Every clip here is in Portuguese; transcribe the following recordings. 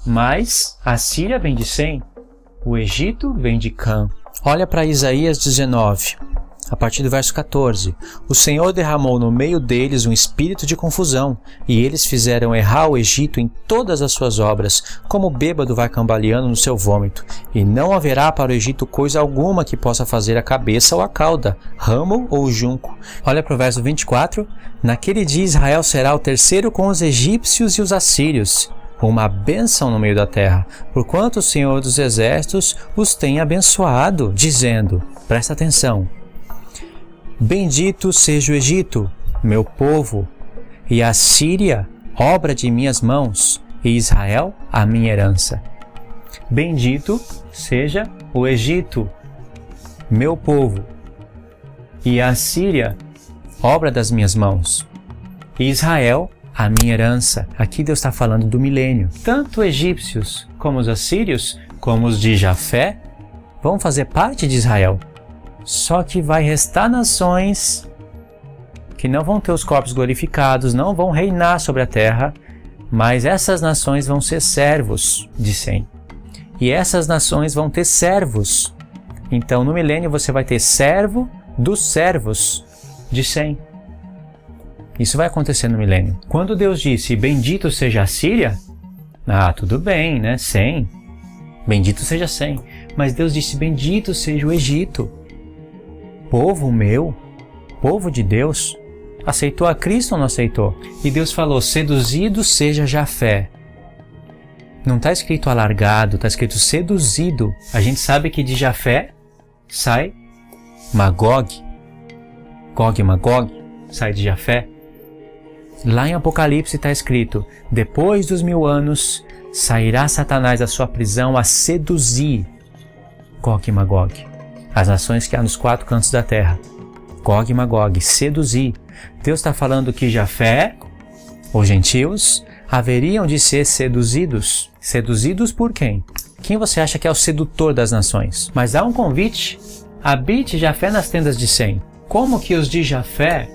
mas a Síria vem de Sem, o Egito vem de Cã. Olha para Isaías 19, a partir do verso 14. O Senhor derramou no meio deles um espírito de confusão, e eles fizeram errar o Egito em todas as suas obras, como o bêbado vai cambaleando no seu vômito. E não haverá para o Egito coisa alguma que possa fazer a cabeça ou a cauda, ramo ou junco. Olha para o verso 24. Naquele dia Israel será o terceiro com os egípcios e os assírios, uma bênção no meio da terra, porquanto o Senhor dos Exércitos os tem abençoado, dizendo, presta atenção, bendito seja o Egito, meu povo, e a Síria, obra de minhas mãos, e Israel, a minha herança. Bendito seja o Egito, meu povo, e a Síria, obra das minhas mãos, e Israel, a minha herança. Aqui Deus está falando do milênio. Tanto egípcios como os assírios, como os de Jafé, vão fazer parte de Israel. Só que vai restar nações que não vão ter os corpos glorificados, não vão reinar sobre a terra, mas essas nações vão ser servos de Sem. E essas nações vão ter servos. Então no milênio você vai ter servo dos servos de Sem. Isso vai acontecer no milênio. Quando Deus disse, bendito seja a Síria, tudo bem, né? Sem. Bendito seja Sem. Mas Deus disse, bendito seja o Egito. Povo meu, povo de Deus, aceitou a Cristo ou não aceitou? E Deus falou, seduzido seja Jafé. Não está escrito alargado, está escrito seduzido. A gente sabe que de Jafé sai Magog. Gog e Magog sai de Jafé. Lá em Apocalipse está escrito, depois dos 1000 anos, sairá Satanás da sua prisão a seduzir Gog e Magog, as nações que há nos 4 cantos da terra. Gog e Magog, seduzir. Deus está falando que Jafé, os gentios, haveriam de ser seduzidos. Seduzidos por quem? Quem você acha que é o sedutor das nações? Mas há um convite, habite Jafé nas tendas de Sem. Como que os de Jafé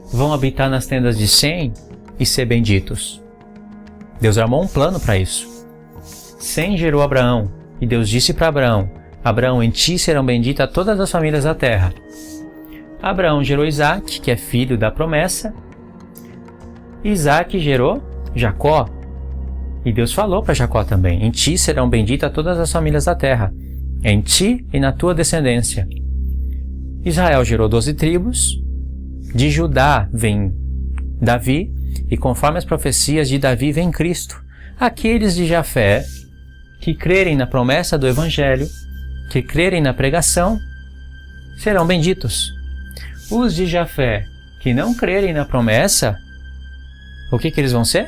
vão habitar nas tendas de Sem e ser benditos? Deus armou um plano para isso. Sem gerou Abraão, e Deus disse para Abraão, Abraão, em ti serão benditas todas as famílias da terra. Abraão gerou Isaac, que é filho da promessa. Isaac gerou Jacó. E Deus falou para Jacó também, em ti serão benditas todas as famílias da terra, em ti e na tua descendência. Israel gerou 12 tribos. De Judá vem Davi, e conforme as profecias de Davi vem Cristo. Aqueles de Jafé que crerem na promessa do Evangelho, que crerem na pregação, serão benditos. Os de Jafé que não crerem na promessa, o que eles vão ser?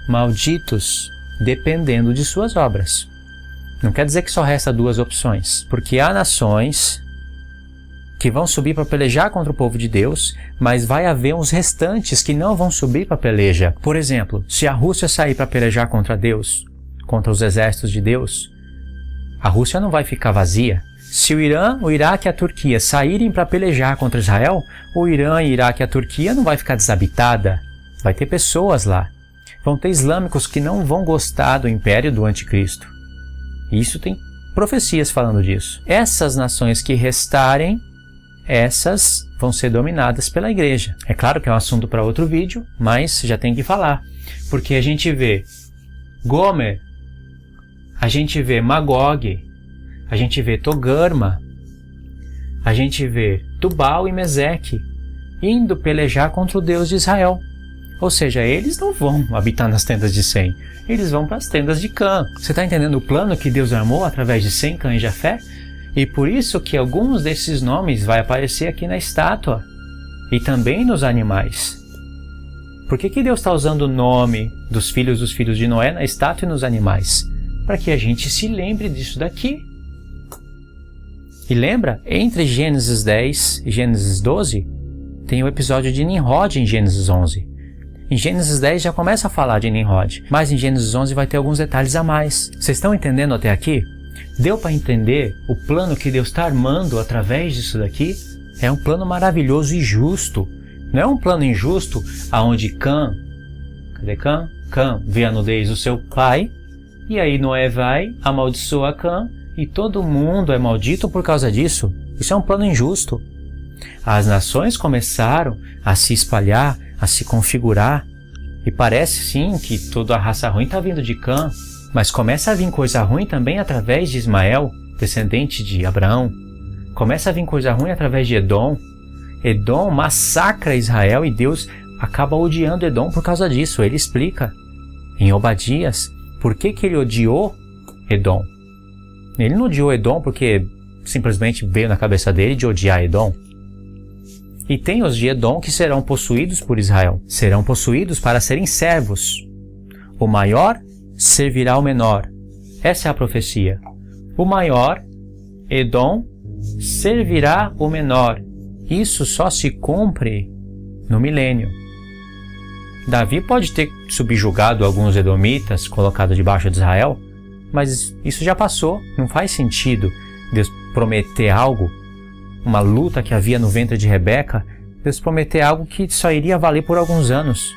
Malditos, dependendo de suas obras. Não quer dizer que só resta 2 opções, porque há nações que vão subir para pelejar contra o povo de Deus, mas vai haver uns restantes que não vão subir para peleja. Por exemplo, se a Rússia sair para pelejar contra Deus, contra os exércitos de Deus, a Rússia não vai ficar vazia. Se o Irã, o Iraque e a Turquia saírem para pelejar contra Israel, o Irã, o Iraque e a Turquia não vai ficar desabitada. Vai ter pessoas lá. Vão ter islâmicos que não vão gostar do império do anticristo. Isso tem profecias falando disso. Essas nações que restarem, essas vão ser dominadas pela igreja. É claro que é um assunto para outro vídeo, mas já tem que falar. Porque a gente vê Gomer, a gente vê Magog, a gente vê Togarma, a gente vê Tubal e Meseque indo pelejar contra o Deus de Israel. Ou seja, eles não vão habitar nas tendas de Sem, eles vão para as tendas de Cã. Você está entendendo o plano que Deus armou através de Sem, Cã e Jafé? E por isso que alguns desses nomes vai aparecer aqui na estátua e também nos animais. Por que Deus está usando o nome dos filhos de Noé na estátua e nos animais? Para que a gente se lembre disso daqui. E lembra, entre Gênesis 10 e Gênesis 12, tem o episódio de Nimrod em Gênesis 11. Em Gênesis 10 já começa a falar de Nimrod, mas em Gênesis 11 vai ter alguns detalhes a mais. Vocês estão entendendo até aqui? Deu para entender o plano que Deus está armando através disso daqui? É um plano maravilhoso e justo. Não é um plano injusto onde Cã, cadê Cã? Cã vê a nudez do seu pai, e aí Noé vai, amaldiçoa Cã, e todo mundo é maldito por causa disso. Isso é um plano injusto. As nações começaram a se espalhar, a se configurar, e parece sim que toda a raça ruim está vindo de Cã, mas começa a vir coisa ruim também através de Ismael, descendente de Abraão. Começa a vir coisa ruim através de Edom. Edom massacra Israel e Deus acaba odiando Edom por causa disso. Ele explica em Obadias por que ele odiou Edom. Ele não odiou Edom porque simplesmente veio na cabeça dele de odiar Edom. E tem os de Edom que serão possuídos por Israel. Serão possuídos para serem servos. O maior servirá ao menor. Essa é a profecia. O maior, Edom, servirá o menor. Isso só se cumpre no milênio. Davi pode ter subjugado alguns edomitas, colocado debaixo de Israel, mas isso já passou. Não faz sentido Deus prometer algo, uma luta que havia no ventre de Rebeca, Deus prometer algo que só iria valer por alguns anos.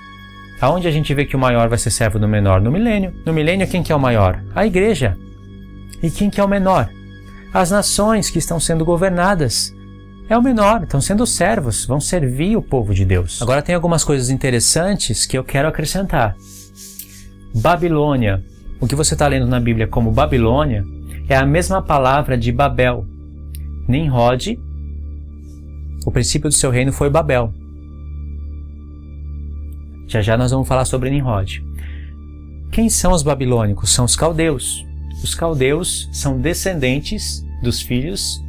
Aonde a gente vê que o maior vai ser servo do menor? No milênio. No milênio, quem que é o maior? A igreja. E quem que é o menor? As nações que estão sendo governadas. É o menor, estão sendo servos, vão servir o povo de Deus. Agora tem algumas coisas interessantes que eu quero acrescentar. Babilônia. O que você está lendo na Bíblia como Babilônia é a mesma palavra de Babel. Nimrod, o princípio do seu reino foi Babel. Já já nós vamos falar sobre Nimrod. Quem são os babilônicos? São os caldeus. Os caldeus são descendentes dos filhos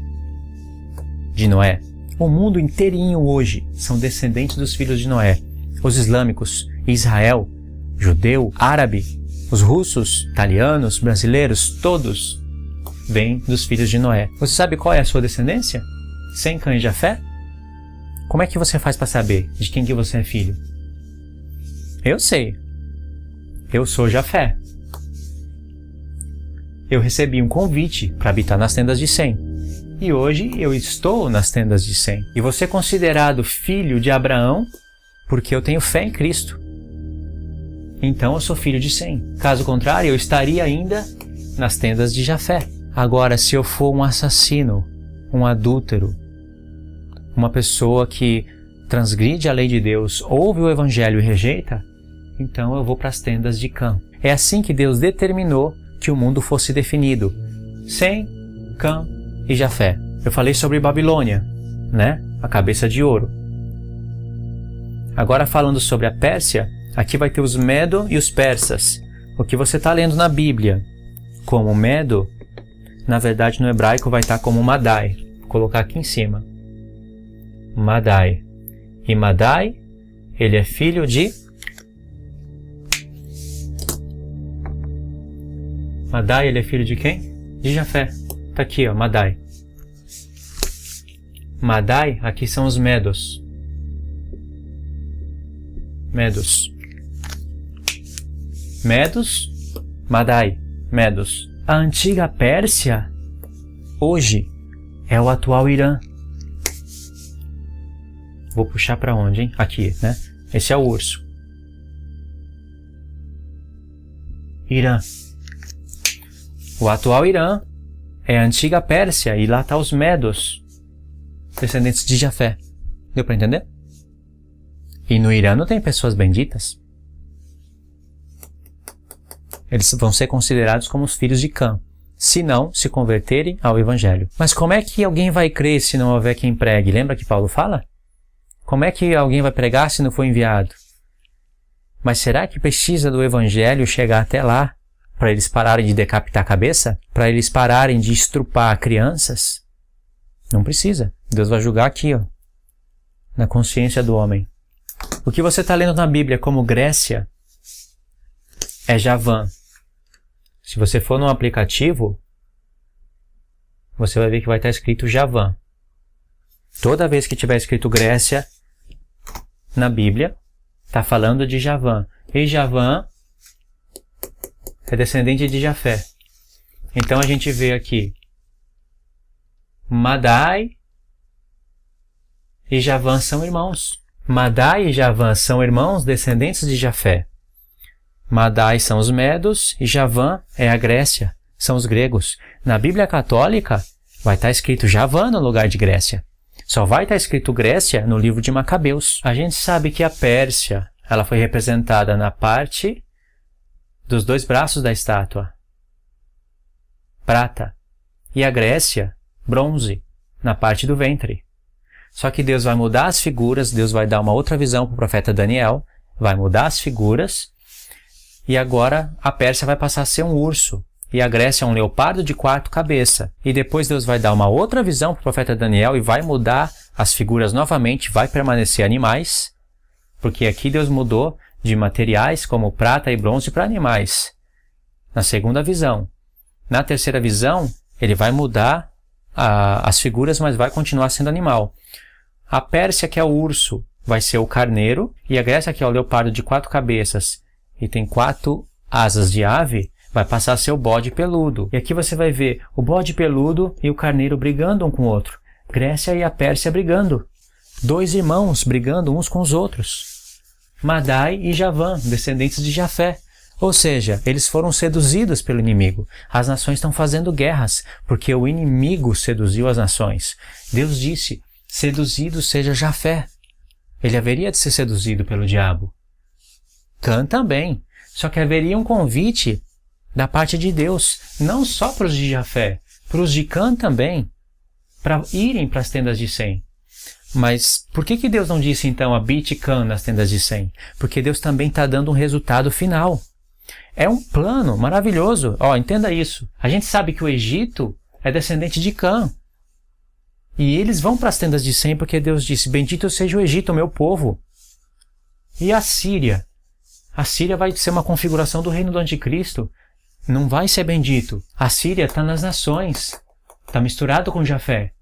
de Noé. O mundo inteirinho hoje são descendentes dos filhos de Noé. Os islâmicos, Israel, judeu, árabe, os russos, italianos, brasileiros, todos vêm dos filhos de Noé. Você sabe qual é a sua descendência? Sem Cã e Jafé? Como é que você faz para saber de quem que você é filho? Eu sei. Eu sou Jafé. Eu recebi um convite para habitar nas tendas de Sem. E hoje eu estou nas tendas de Sem. E vou ser considerado filho de Abraão porque eu tenho fé em Cristo. Então eu sou filho de Sem. Caso contrário, eu estaria ainda nas tendas de Jafé. Agora, se eu for um assassino, um adúltero, uma pessoa que transgride a lei de Deus, ouve o evangelho e rejeita, então eu vou para as tendas de Cã. É assim que Deus determinou que o mundo fosse definido. Sem, Cã e Jafé. Eu falei sobre Babilônia, né? A cabeça de ouro. Agora falando sobre a Pérsia, aqui vai ter os Medo e os Persas. O que você está lendo na Bíblia como Medo, na verdade no hebraico vai estar como Madai. Vou colocar aqui em cima. Madai. E Madai, ele é filho de... Madai, ele é filho de quem? De Jafé. Tá aqui, ó, Madai. Madai, aqui são os Medos. Medos. Medos, Madai, Medos. A antiga Pérsia, hoje, é o atual Irã. Vou puxar para onde, hein? Aqui, né? Esse é o urso. Irã. O atual Irã é a antiga Pérsia e lá está os Medos, descendentes de Jafé. Deu para entender? E no Irã não tem pessoas benditas. Eles vão ser considerados como os filhos de Cã, se não se converterem ao Evangelho. Mas como é que alguém vai crer se não houver quem pregue? Lembra que Paulo fala? Como é que alguém vai pregar se não for enviado? Mas será que precisa do Evangelho chegar até lá para eles pararem de decapitar a cabeça? Para eles pararem de estrupar crianças? Não precisa. Deus vai julgar aqui, ó, na consciência do homem. O que você está lendo na Bíblia como Grécia é Javã. Se você for num aplicativo, você vai ver que vai estar escrito Javã. Toda vez que tiver escrito Grécia na Bíblia, está falando de Javã. E Javã é descendente de Jafé. Então a gente vê aqui Madai e Javã são irmãos. Madai e Javã são irmãos descendentes de Jafé. Madai são os medos e Javã é a Grécia, são os gregos. Na Bíblia Católica vai estar escrito Javã no lugar de Grécia. Só vai estar escrito Grécia no livro de Macabeus. A gente sabe que a Pérsia, ela foi representada na parte dos dois braços da estátua, prata, e a Grécia, bronze, na parte do ventre. Só que Deus vai mudar as figuras, Deus vai dar uma outra visão para o profeta Daniel, vai mudar as figuras, e agora a Pérsia vai passar a ser um urso, e a Grécia é um leopardo de 4 cabeças. E depois Deus vai dar uma outra visão para o profeta Daniel e vai mudar as figuras novamente, vai permanecer animais, porque aqui Deus mudou de materiais como prata e bronze para animais, na segunda visão. Na terceira visão, ele vai mudar as figuras, mas vai continuar sendo animal. A Pérsia, que é o urso, vai ser o carneiro, e a Grécia, que é o leopardo de 4 cabeças e tem 4 asas de ave, vai passar a ser o bode peludo. E aqui você vai ver o bode peludo e o carneiro brigando um com o outro. Grécia e a Pérsia brigando. 2 irmãos brigando uns com os outros. Madai e Javã, descendentes de Jafé. Ou seja, eles foram seduzidos pelo inimigo. As nações estão fazendo guerras, porque o inimigo seduziu as nações. Deus disse, seduzido seja Jafé. Ele haveria de ser seduzido pelo diabo. Cã também. Só que haveria um convite da parte de Deus, não só para os de Jafé, para os de Cã também, para irem para as tendas de Sem. Mas por que Deus não disse então habite Cã nas tendas de Sem? Porque Deus também está dando um resultado final. É um plano maravilhoso. Entenda isso. A gente sabe que o Egito é descendente de Cã. E eles vão para as tendas de Sem porque Deus disse, bendito seja o Egito, o meu povo. E a Síria? A Síria vai ser uma configuração do reino do anticristo. Não vai ser bendito. A Síria está nas nações. Está misturado com Jafé.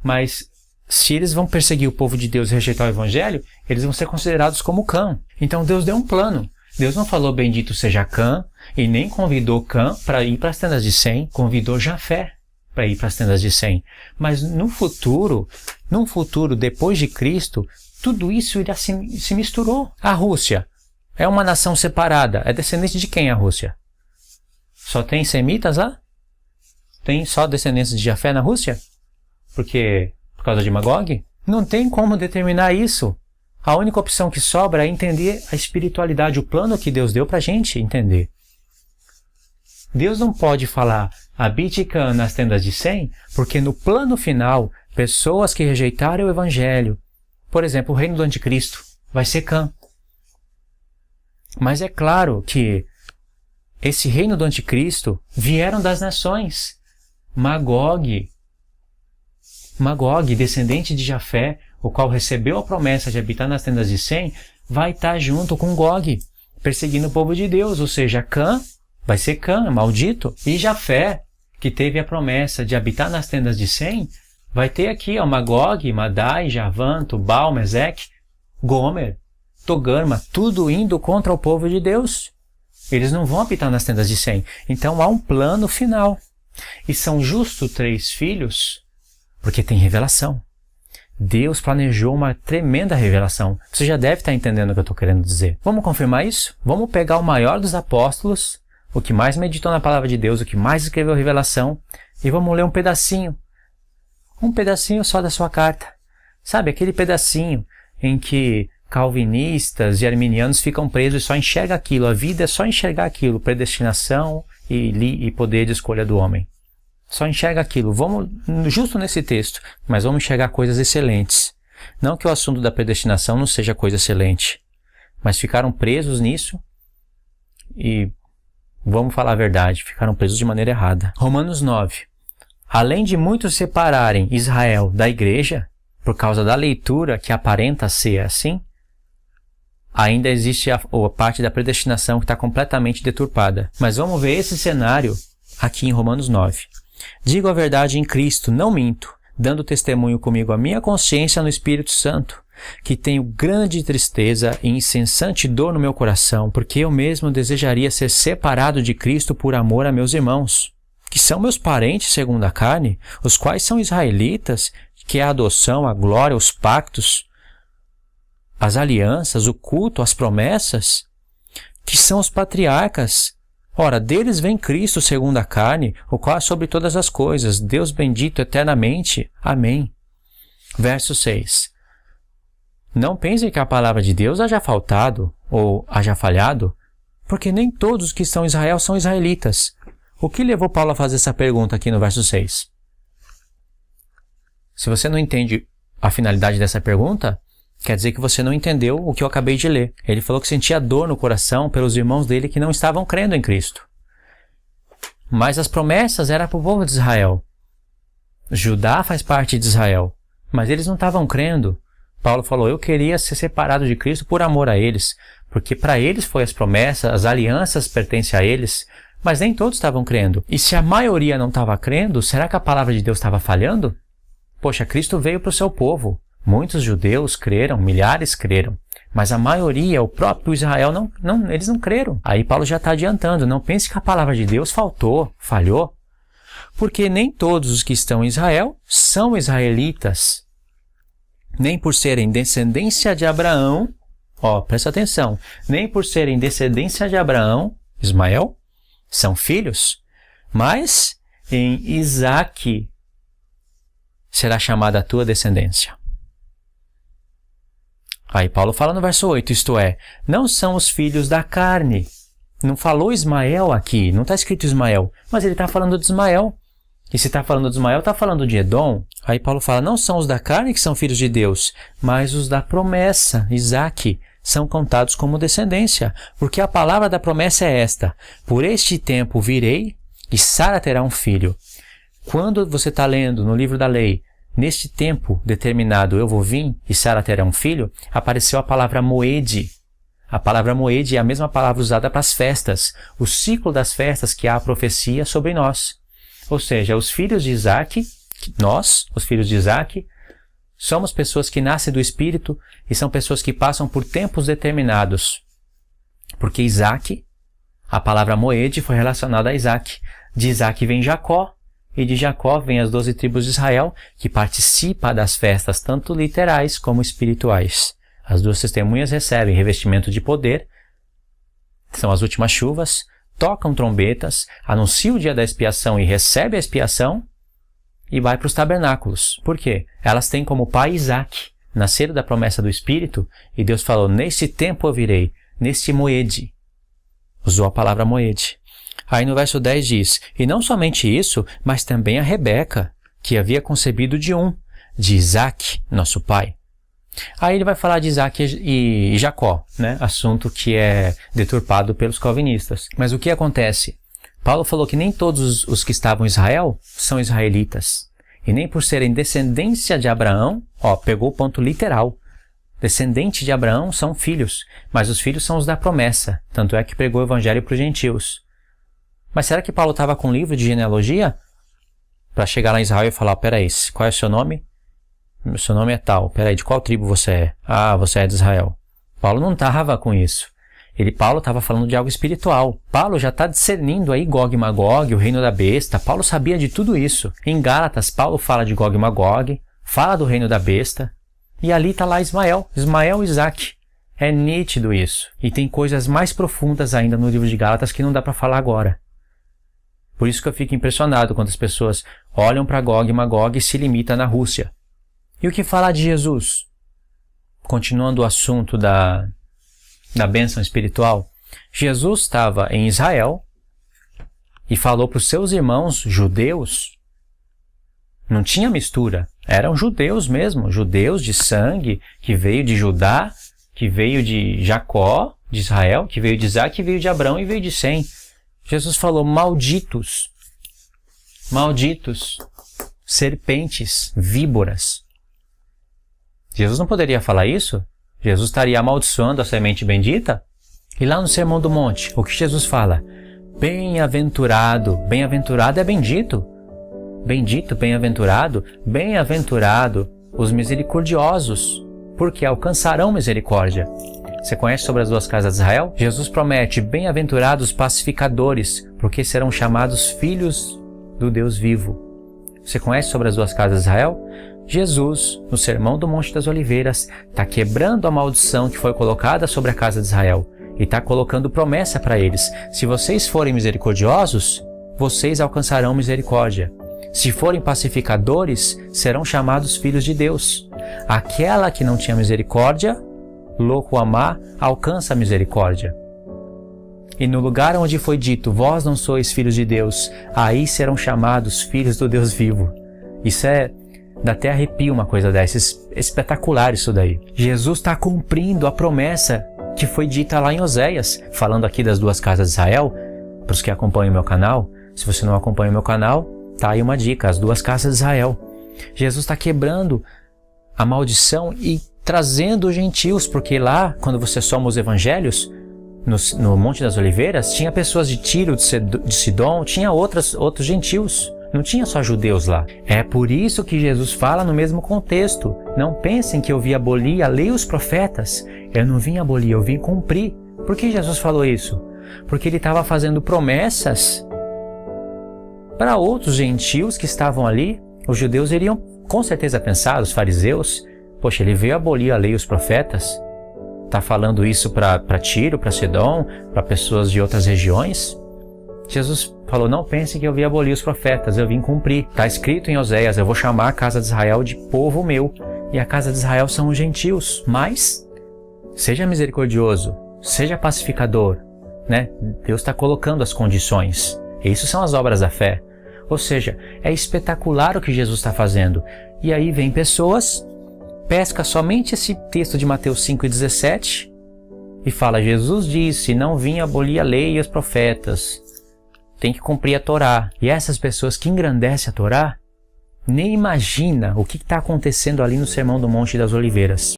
Mas se eles vão perseguir o povo de Deus e rejeitar o evangelho, eles vão ser considerados como Cã. Então Deus deu um plano. Deus não falou bendito seja Cã e nem convidou Cã para ir para as tendas de Sem, convidou Jafé para ir para as tendas de Sem. Mas num futuro depois de Cristo, tudo isso irá se misturou. A Rússia é uma nação separada. É descendente de quem a Rússia? Só tem semitas lá? Tem só descendentes de Jafé na Rússia? Por causa de Magog? Não tem como determinar isso. A única opção que sobra é entender a espiritualidade, o plano que Deus deu para a gente entender. Deus não pode falar, habite Cã nas tendas de Sem, porque no plano final, pessoas que rejeitaram o Evangelho, por exemplo, o reino do anticristo, vai ser Cã. Mas é claro que esse reino do anticristo vieram das nações. Magog, descendente de Jafé, o qual recebeu a promessa de habitar nas tendas de Sem, vai estar junto com Gog, perseguindo o povo de Deus, ou seja, Cã, vai ser Cã, maldito, e Jafé, que teve a promessa de habitar nas tendas de Sem, vai ter aqui Magog, Madai, Javã, Tubal, Meseque, Gomer, Togarma, tudo indo contra o povo de Deus. Eles não vão habitar nas tendas de Sem. Então há um plano final. E são justo 3 filhos, porque tem revelação. Deus planejou uma tremenda revelação. Você já deve estar entendendo o que eu estou querendo dizer. Vamos confirmar isso? Vamos pegar o maior dos apóstolos, o que mais meditou na palavra de Deus, o que mais escreveu revelação, e vamos ler um pedacinho só da sua carta. Sabe, aquele pedacinho em que calvinistas e arminianos ficam presos e só enxergam aquilo. A vida é só enxergar aquilo, predestinação e poder de escolha do homem. Só enxerga aquilo. Vamos, justo nesse texto, mas vamos enxergar coisas excelentes. Não que o assunto da predestinação não seja coisa excelente, mas ficaram presos nisso e, vamos falar a verdade, ficaram presos de maneira errada. Romanos 9. Além de muitos separarem Israel da igreja, por causa da leitura que aparenta ser assim, ainda existe a parte da predestinação que está completamente deturpada. Mas vamos ver esse cenário aqui em Romanos 9. Digo a verdade em Cristo, não minto, dando testemunho comigo a minha consciência no Espírito Santo, que tenho grande tristeza e incessante dor no meu coração, porque eu mesmo desejaria ser separado de Cristo por amor a meus irmãos, que são meus parentes segundo a carne, os quais são israelitas, que é a adoção, a glória, os pactos, as alianças, o culto, as promessas. que são os patriarcas. Ora, deles vem Cristo segundo a carne, o qual é sobre todas as coisas, Deus bendito eternamente. Amém. Verso 6. Não pensem que a palavra de Deus haja faltado ou haja falhado, porque nem todos que estão em Israel são israelitas. O que levou Paulo a fazer essa pergunta aqui no verso 6? Se você não entende a finalidade dessa pergunta, quer dizer que você não entendeu o que eu acabei de ler. Ele falou que sentia dor no coração pelos irmãos dele que não estavam crendo em Cristo. Mas as promessas eram para o povo de Israel. Judá faz parte de Israel, mas eles não estavam crendo. Paulo falou, eu queria ser separado de Cristo por amor a eles, porque para eles foi as promessas, as alianças pertencem a eles, mas nem todos estavam crendo. E se a maioria não estava crendo, será que a palavra de Deus estava falhando? Poxa, Cristo veio para o seu povo. Muitos judeus creram, milhares creram, mas a maioria, o próprio Israel, eles não creram. Aí Paulo já está adiantando, não pense que a palavra de Deus falhou, porque nem todos os que estão em Israel são israelitas. Nem por serem descendência de Abraão, presta atenção, nem por serem descendência de Abraão, Ismael, são filhos, mas em Isaque será chamada a tua descendência. Aí Paulo fala no verso 8, isto é, não são os filhos da carne. Não falou Ismael aqui, não está escrito Ismael, mas ele está falando de Ismael. E se está falando de Ismael, está falando de Edom. Aí Paulo fala, não são os da carne que são filhos de Deus, mas os da promessa, Isaque, são contados como descendência. Porque a palavra da promessa é esta, por este tempo virei e Sara terá um filho. Quando você está lendo no livro da lei, neste tempo determinado eu vou vir e Sara terá um filho, apareceu a palavra moed. A palavra moed é a mesma palavra usada para as festas, o ciclo das festas que há a profecia sobre nós. Ou seja, os filhos de Isaque, nós, os filhos de Isaque, somos pessoas que nascem do Espírito e são pessoas que passam por tempos determinados. Porque Isaque, a palavra moed foi relacionada a Isaque. De Isaque vem Jacó, e de Jacó vem as 12 tribos de Israel, que participam das festas tanto literais como espirituais. As duas testemunhas recebem revestimento de poder, são as últimas chuvas, tocam trombetas, anunciam o dia da expiação e recebem a expiação, e vai para os tabernáculos. Por quê? Elas têm como pai Isaque, nasceram da promessa do Espírito, e Deus falou, nesse tempo eu virei, nesse moed. Usou a palavra moed. Aí no verso 10 diz, e não somente isso, mas também a Rebeca, que havia concebido de Isaque, nosso pai. Aí ele vai falar de Isaque e Jacó, né? Assunto que é deturpado pelos calvinistas. Mas o que acontece? Paulo falou que nem todos os que estavam em Israel são israelitas. E nem por serem descendência de Abraão, pegou o ponto literal. Descendente de Abraão são filhos, mas os filhos são os da promessa. Tanto é que pregou o evangelho para os gentios. Mas será que Paulo estava com um livro de genealogia? Para chegar lá em Israel e falar, peraí, qual é o seu nome? Seu nome é tal. Peraí, de qual tribo você é? Ah, você é de Israel. Paulo não estava com isso. Paulo estava falando de algo espiritual. Paulo já está discernindo aí Gog e Magog, o reino da besta. Paulo sabia de tudo isso. Em Gálatas, Paulo fala de Gog e Magog, fala do reino da besta. E ali está lá Ismael e Isaque. É nítido isso. E tem coisas mais profundas ainda no livro de Gálatas que não dá para falar agora. Por isso que eu fico impressionado quando as pessoas olham para Gog e Magog e se limitam na Rússia. E o que falar de Jesus? Continuando o assunto da bênção espiritual, Jesus estava em Israel e falou para os seus irmãos judeus, não tinha mistura, eram judeus mesmo, judeus de sangue, que veio de Judá, que veio de Jacó, de Israel, que veio de Isaque, que veio de Abraão e veio de Sem. Jesus falou, malditos, serpentes, víboras. Jesus não poderia falar isso? Jesus estaria amaldiçoando a semente bendita? E lá no Sermão do Monte, o que Jesus fala? Bem-aventurado, bem-aventurado é bendito. Bendito, bem-aventurado os misericordiosos, porque alcançarão misericórdia. Você conhece sobre as duas casas de Israel? Jesus promete, bem-aventurados pacificadores, porque serão chamados filhos do Deus vivo. Você conhece sobre as duas casas de Israel? Jesus, no Sermão do Monte das Oliveiras, está quebrando a maldição que foi colocada sobre a casa de Israel E está colocando promessa para eles. Se vocês forem misericordiosos, vocês alcançarão misericórdia. Se forem pacificadores, serão chamados filhos de Deus. Aquela que não tinha misericórdia, louco amar, alcança a misericórdia. E no lugar onde foi dito, vós não sois filhos de Deus, aí serão chamados filhos do Deus vivo. Isso dá até arrepio uma coisa dessa, espetacular isso daí. Jesus está cumprindo a promessa que foi dita lá em Oséias, falando aqui das duas casas de Israel, para os que acompanham o meu canal. Se você não acompanha o meu canal, tá aí uma dica, as duas casas de Israel. Jesus está quebrando a maldição e trazendo os gentios, porque lá, quando você soma os evangelhos, no Monte das Oliveiras, tinha pessoas de Tiro, de Sidom, tinha outros gentios. Não tinha só judeus lá. É por isso que Jesus fala no mesmo contexto. Não pensem que eu vim abolir a lei e os profetas. Eu não vim abolir, eu vim cumprir. Por que Jesus falou isso? Porque ele estava fazendo promessas para outros gentios que estavam ali. Os judeus iriam com certeza pensar, os fariseus, poxa, ele veio abolir a lei e os profetas. Está falando isso para Tiro, para Sidom, para pessoas de outras regiões? Jesus falou, não pensem que eu vim abolir os profetas, eu vim cumprir. Está escrito em Oséias, eu vou chamar a casa de Israel de povo meu. E a casa de Israel são os gentios. Mas, seja misericordioso, seja pacificador, né? Deus está colocando as condições. E isso são as obras da fé. Ou seja, é espetacular o que Jesus está fazendo. E aí vem pessoas, pesca somente esse texto de Mateus 5,17 e fala, Jesus disse, não vim abolir a lei e os profetas. Tem que cumprir a Torá. E essas pessoas que engrandecem a Torá, nem imagina o que está acontecendo ali no Sermão do Monte das Oliveiras.